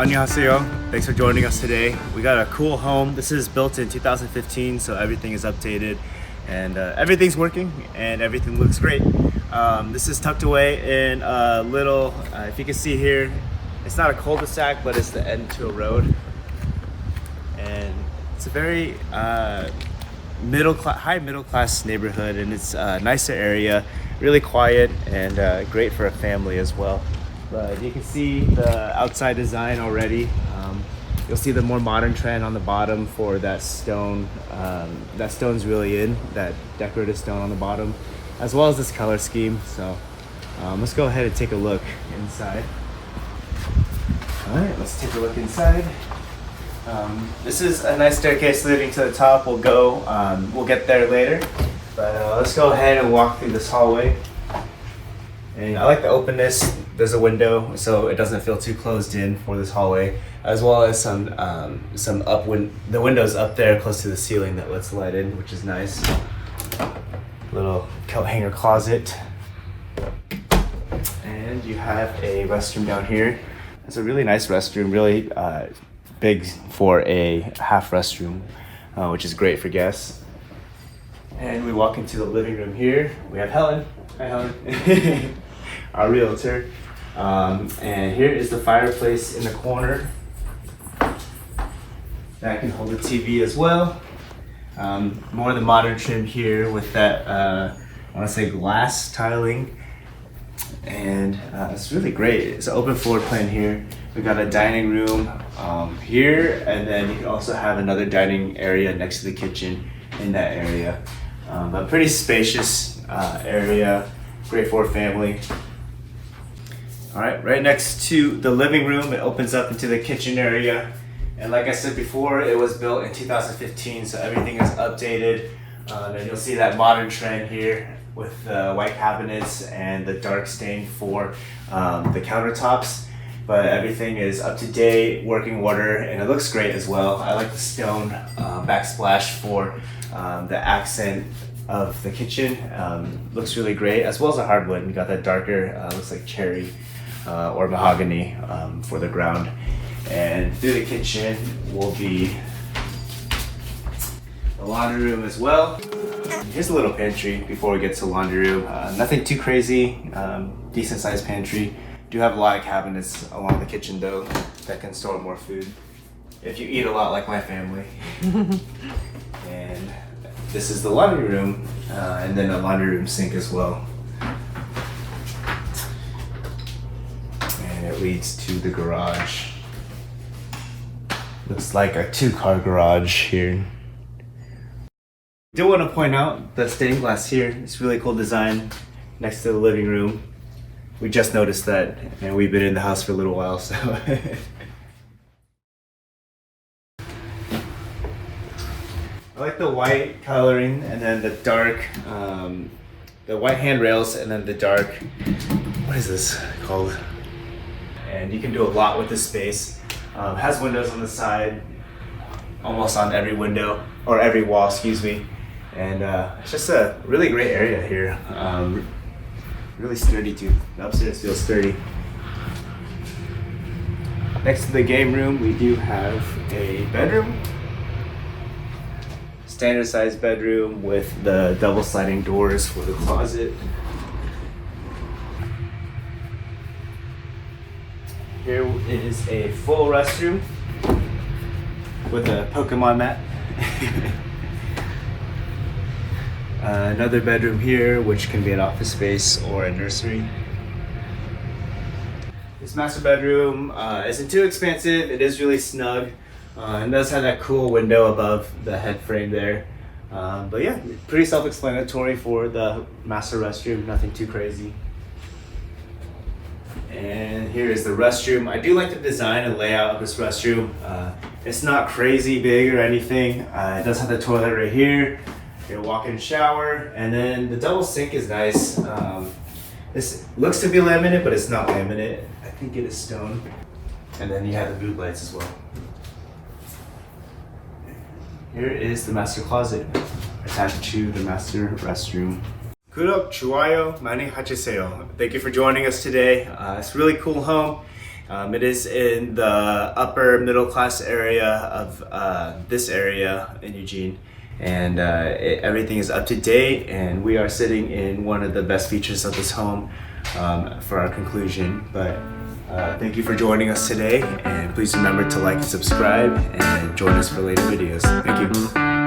안녕하세요. Thanks for joining us today. We got a cool home. This is built in 2015, so everything is updated and everything's working and everything looks great. This is tucked away in a little, if you can see here, it's not a cul-de-sac, but it's the end to a road. And it's a very high middle class neighborhood, and it's a nicer area, really quiet and great for a family as well. But you can see the outside design already. You'll see the more modern trend on the bottom for that stone. That stone's really in, that decorative stone on the bottom, as well as this color scheme. So let's go ahead and take a look inside. All right, let's take a look inside. This is a nice staircase leading to the top. We'll get there later. But let's go ahead and walk through this hallway. And I like the openness. There's a window, so it doesn't feel too closed in for this hallway, as well as the windows up there close to the ceiling that lets light in, which is nice. Little coat hanger closet, and you have a restroom down here. It's a really nice restroom, really big for a half restroom, which is great for guests. And we walk into the living room here. We have Helen. Hi, Helen. Our realtor. And here is the fireplace in the corner. That can hold a TV as well. More of the modern trim here with that, I want to say glass tiling. And it's really great. It's an open floor plan here. We got a dining room here, and then you can also have another dining area next to the kitchen in that area. But pretty spacious area, great for a family. All right, right next to the living room, it opens up into the kitchen area. And like I said before, it was built in 2015, so everything is updated. And you'll see that modern trend here with the white cabinets and the dark stain for the countertops. But everything is up to date, working order, and it looks great as well. I like the stone backsplash for the accent of the kitchen. Looks really great, as well as the hardwood. You got that darker, looks like cherry or mahogany for the ground. And through the kitchen will be the laundry room as well. Here's a little pantry before we get to the laundry room. Nothing too crazy, decent sized pantry. Do have a lot of cabinets along the kitchen though that can store more food if you eat a lot like my family. And this is the laundry room, and then a laundry room sink as well. And it leads to the garage. Looks like a 2-car garage here. Do want to point out the stained glass here. It's really cool design next to the living room. We just noticed that, and we've been in the house for a little while, so. I like the white coloring, and then the dark, the white handrails, and then the dark, what is this called? And you can do a lot with this space. Has windows on the side, almost on every window, or every wall, excuse me. And it's just a really great area here. Really sturdy too. The upstairs feels sturdy. Next to the game room, we do have a bedroom. Standard sized bedroom with the double sliding doors for the closet. Here is a full restroom with a Pokemon mat. Another bedroom here, which can be an office space or a nursery. This master bedroom isn't too expansive. It is really snug. And does have that cool window above the head frame there. But yeah, pretty self-explanatory for the master restroom, nothing too crazy. And here is the restroom. I do like the design and layout of this restroom. It's not crazy big or anything. It does have the toilet right here, your walk-in shower, and then the double sink is nice. This looks to be laminate, but it's not laminate. I think it is stone. And then you have the boot lights as well. Here is the master closet attached to the master restroom. 구독, 좋아요 많이 해주세요. Thank you for joining us today. It's a really cool home. It is in the upper middle class area of this area in Eugene, and everything is up to date, and we are sitting in one of the best features of this home for our conclusion. But thank you for joining us today, and please remember to like and subscribe and join us for later videos. Thank you.